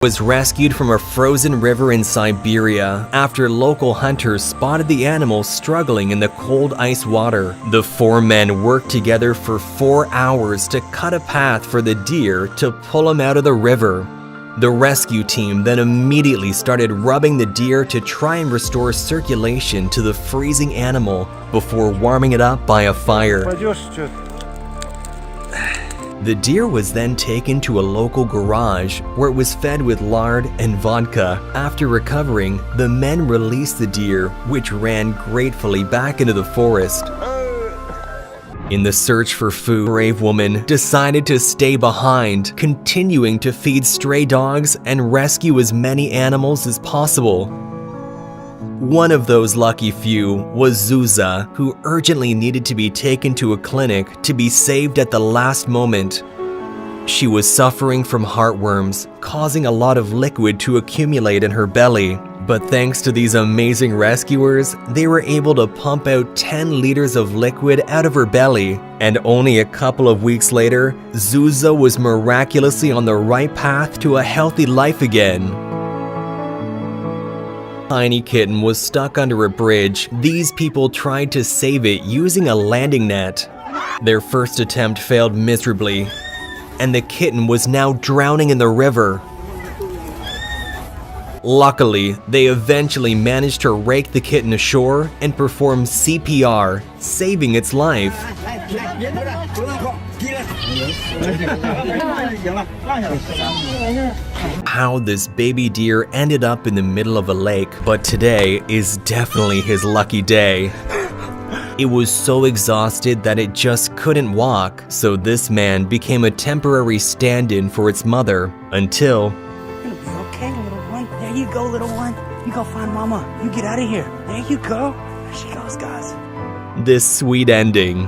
Was rescued from a frozen river in Siberia after local hunters spotted the animal struggling in the cold ice water. The 4 men worked together for 4 hours to cut a path for the deer to pull him out of the river. The rescue team then immediately started rubbing the deer to try and restore circulation to the freezing animal before warming it up by a fire. The deer was then taken to a local garage where it was fed with lard and vodka. After recovering, the men released the deer, which ran gratefully back into the forest. In the search for food, a brave woman decided to stay behind, continuing to feed stray dogs and rescue as many animals as possible. One of those lucky few was Zuza, who urgently needed to be taken to a clinic to be saved at the last moment. She was suffering from heartworms, causing a lot of liquid to accumulate in her belly. But thanks to these amazing rescuers, they were able to pump out 10 liters of liquid out of her belly. And only a couple of weeks later, Zuza was miraculously on the right path to a healthy life again. Tiny kitten was stuck under a bridge. These people tried to save it using a landing net. Their first attempt failed miserably, and the kitten was now drowning in the river. Luckily, they eventually managed to rake the kitten ashore and perform CPR, saving its life. How this baby deer ended up in the middle of a lake, but today is definitely his lucky day. It was so exhausted that it just couldn't walk, so this man became a temporary stand-in for its mother until... You're gonna be okay, little one. There you go, little one. You go find mama. You get out of here. There you go. There she goes, guys. This sweet ending.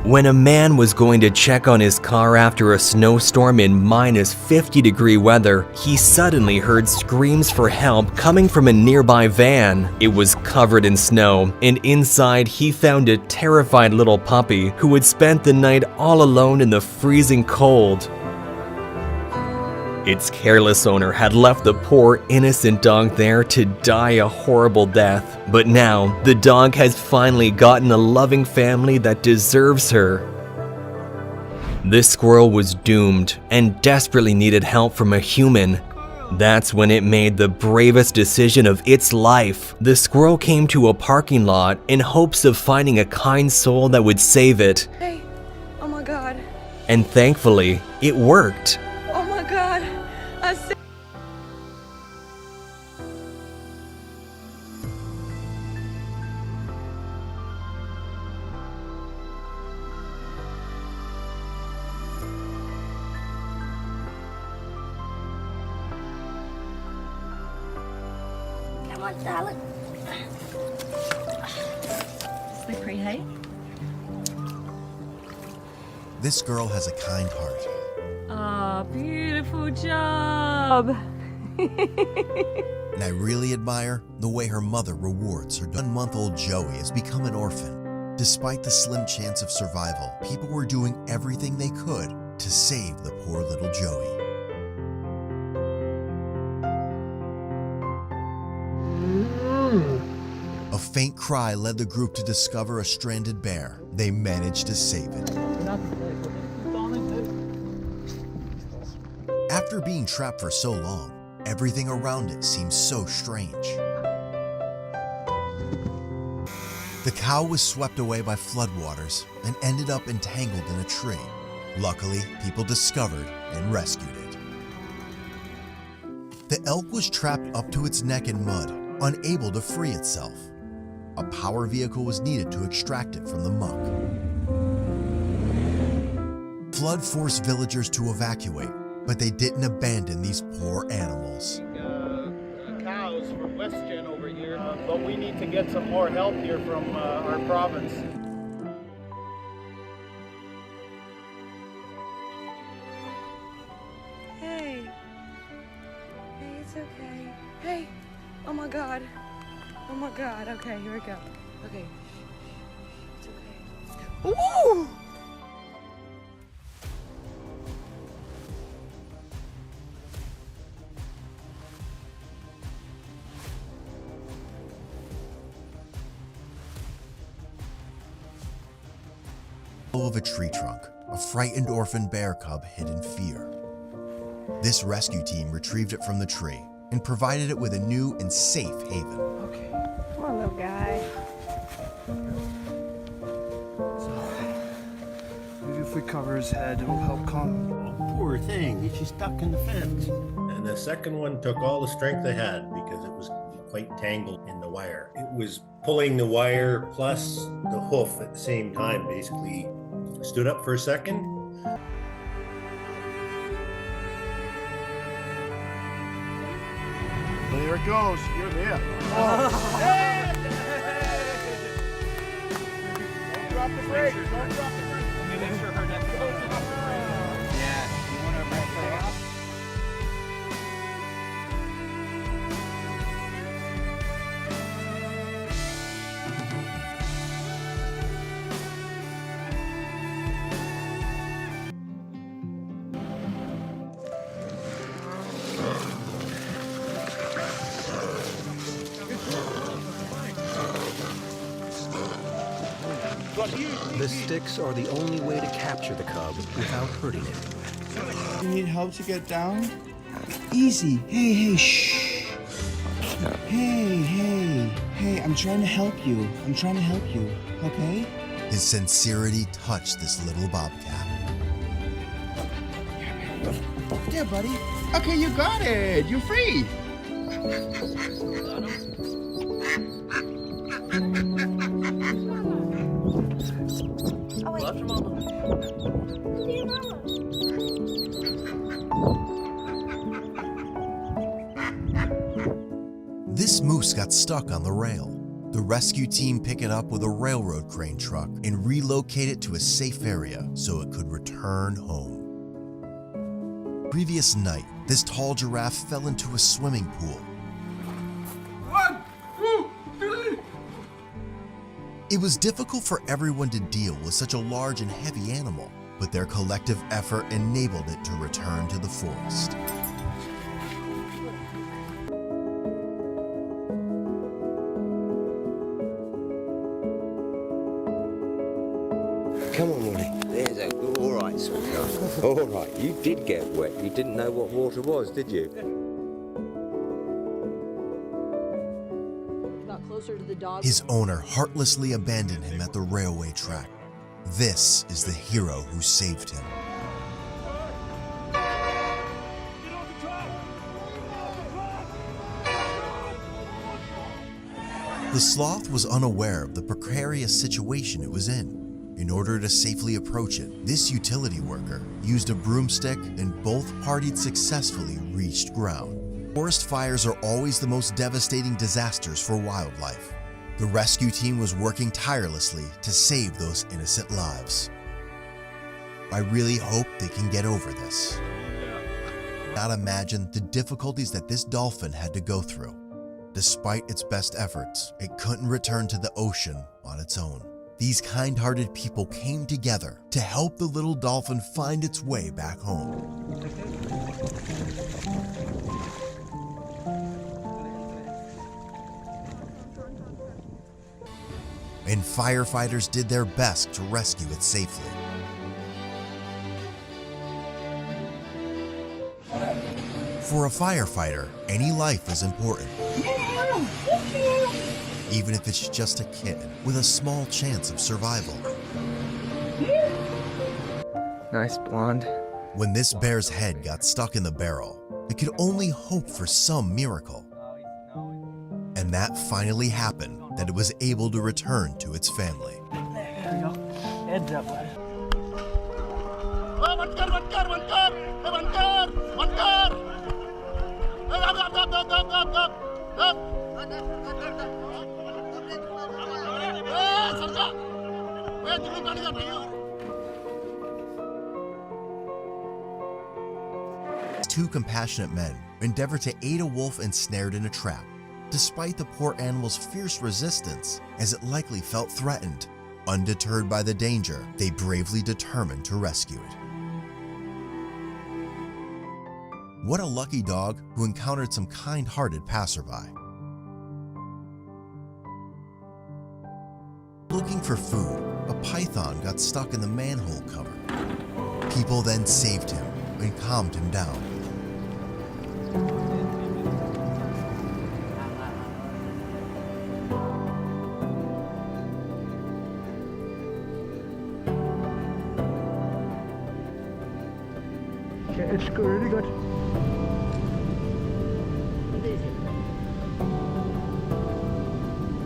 When a man was going to check on his car after a snowstorm in minus 50-degree weather, he suddenly heard screams for help coming from a nearby van. It was covered in snow, and inside he found a terrified little puppy who had spent the night all alone in the freezing cold. Its careless owner had left the poor innocent dog there to die a horrible death. But now, the dog has finally gotten a loving family that deserves her. This squirrel was doomed and desperately needed help from a human. That's when it made the bravest decision of its life. The squirrel came to a parking lot in hopes of finding a kind soul that would save it. Hey, oh my God. And thankfully, it worked. Oh my God. Come on, darling. Slippery, hey? This girl has a kind heart. Ah, beautiful job. And I really admire the way her mother rewards her 1-month-old Joey has become an orphan. Despite the slim chance of survival, people were doing everything they could to save the poor little Joey. A faint cry led the group to discover a stranded bear. They managed to save it. After being trapped for so long, everything around it seemed so strange. The cow was swept away by floodwaters and ended up entangled in a tree. Luckily, people discovered and rescued it. The elk was trapped up to its neck in mud, unable to free itself. A power vehicle was needed to extract it from the muck. Flood forced villagers to evacuate, but they didn't abandon these poor animals. Cows from West Gen over here, but we need to get some more help here from our province. Hey. Hey, it's okay. Hey. Oh my God. Oh my God. Okay, here we go. Okay. It's okay. Ooh! of a tree trunk, a frightened orphan bear cub hid in fear. This rescue team retrieved it from the tree and provided it with a new and safe haven. Okay. Come on, little guy. Maybe if we cover his head, it'll help calm. Oh, poor thing, she's stuck in the fence. And the second one took all the strength they had because it was quite tangled in the wire. It was pulling the wire plus the hoof at the same time, basically stood up for a second. There it goes. You're there. Don't drop the brake. Don't drop the brake. Make sure her neck goes off. Yeah. You want her back there off? The sticks are the only way to capture the cub without hurting it. You need help to get down? Easy. Hey, shh. Hey, I'm trying to help you. Okay? His sincerity touched this little bobcat. There, buddy. Okay, you got it. You're free. Oh, wait. Love your mama. See your mama. This moose got stuck on the rail. The rescue team picked it up with a railroad crane truck and relocated it to a safe area so it could return home. Previous night, this tall giraffe fell into a swimming pool. 1, 2, 3. It was difficult for everyone to deal with such a large and heavy animal, but their collective effort enabled it to return to the forest. Come on, Willie. There's a... All right, sweetheart. All right, you did get wet. You didn't know what water was, did you? Got closer to the dog. His owner heartlessly abandoned him at the railway track. This is the hero who saved him. The sloth was unaware of the precarious situation it was in. In order to safely approach it, this utility worker used a broomstick and both parties successfully reached ground. Forest fires are always the most devastating disasters for wildlife. The rescue team was working tirelessly to save those innocent lives. I really hope they can get over this. Not imagine the difficulties that this dolphin had to go through. Despite its best efforts, it couldn't return to the ocean on its own. These kind-hearted people came together to help the little dolphin find its way back home. And firefighters did their best to rescue it safely. For a firefighter, any life is important. Even if it's just a kitten with a small chance of survival. Nice blonde. When this bear's head got stuck in the barrel, it could only hope for some miracle. And that finally happened, that it was able to return to its family. There we go. Heads up, bud. Two compassionate men endeavored to aid a wolf ensnared in a trap, despite the poor animal's fierce resistance, as it likely felt threatened. Undeterred by the danger, they bravely determined to rescue it. What a lucky dog who encountered some kind-hearted passerby. Looking for food, a python got stuck in the manhole cover. People then saved him and calmed him down. Okay, it's good, really good.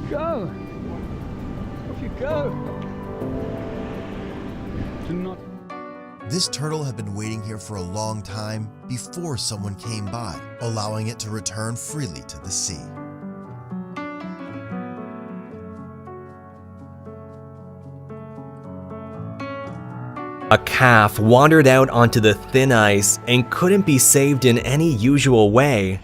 Go! Off you go! Do not. This turtle had been waiting here for a long time before someone came by, allowing it to return freely to the sea. A calf wandered out onto the thin ice and couldn't be saved in any usual way.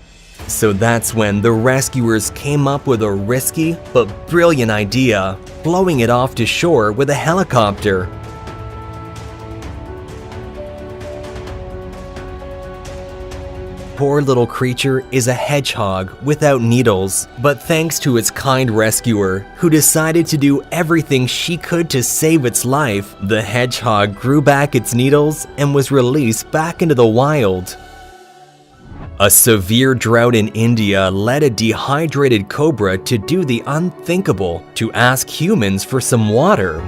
So that's when the rescuers came up with a risky but brilliant idea, blowing it off to shore with a helicopter. Poor little creature is a hedgehog without needles, but thanks to its kind rescuer, who decided to do everything she could to save its life, the hedgehog grew back its needles and was released back into the wild. A severe drought in India led a dehydrated cobra to do the unthinkable, to ask humans for some water.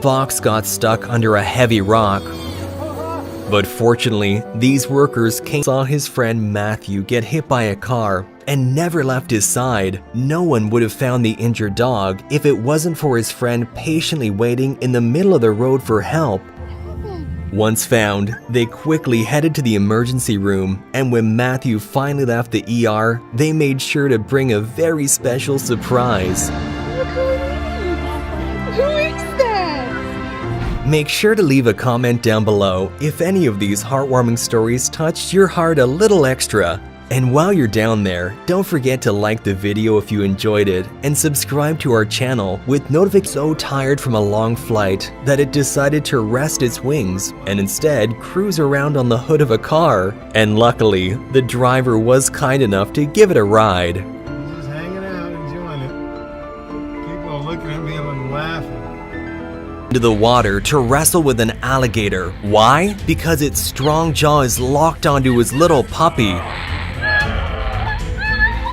Fox got stuck under a heavy rock. But fortunately, these workers saw his friend Matthew get hit by a car and never left his side. No one would have found the injured dog if it wasn't for his friend patiently waiting in the middle of the road for help. Once found, they quickly headed to the emergency room, and when Matthew finally left the ER, they made sure to bring a very special surprise. Make sure to leave a comment down below if any of these heartwarming stories touched your heart a little extra. And while you're down there, don't forget to like the video if you enjoyed it and subscribe to our channel with notifications. So tired from a long flight that it decided to rest its wings and instead cruise around on the hood of a car. And luckily, the driver was kind enough to give it a ride. Just hanging out, enjoying it. People are looking at me and laughing. To the water to wrestle with an alligator. Why? Because its strong jaw is locked onto his little puppy.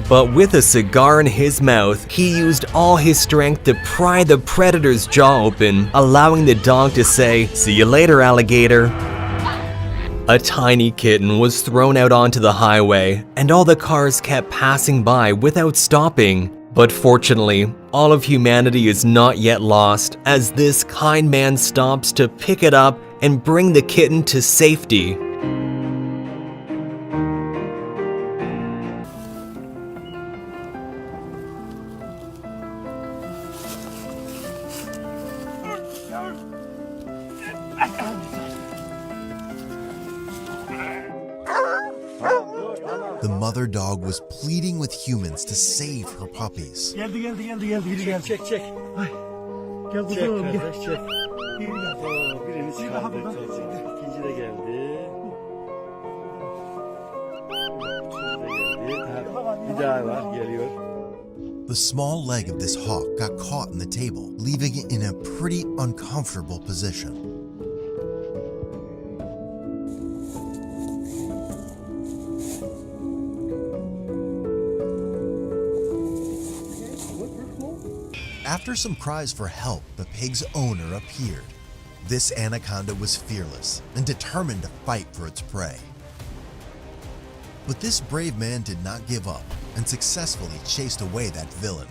But with a cigar in his mouth, he used all his strength to pry the predator's jaw open, allowing the dog to say, "See you later, alligator." A tiny kitten was thrown out onto the highway, and all the cars kept passing by without stopping. But fortunately, all of humanity is not yet lost, as this kind man stops to pick it up and bring the kitten to safety. The mother dog was pleading with humans to save her puppies. Geldi. Çek. Ay. Gel burada oğlum gel. Çek. Birini çıkardık. İkinci de geldi. Bir daha var, geliyor. The small leg of this hawk got caught in the table, leaving it in a pretty uncomfortable position. After some cries for help, the pig's owner appeared. This anaconda was fearless and determined to fight for its prey. But this brave man did not give up and successfully chased away that villain.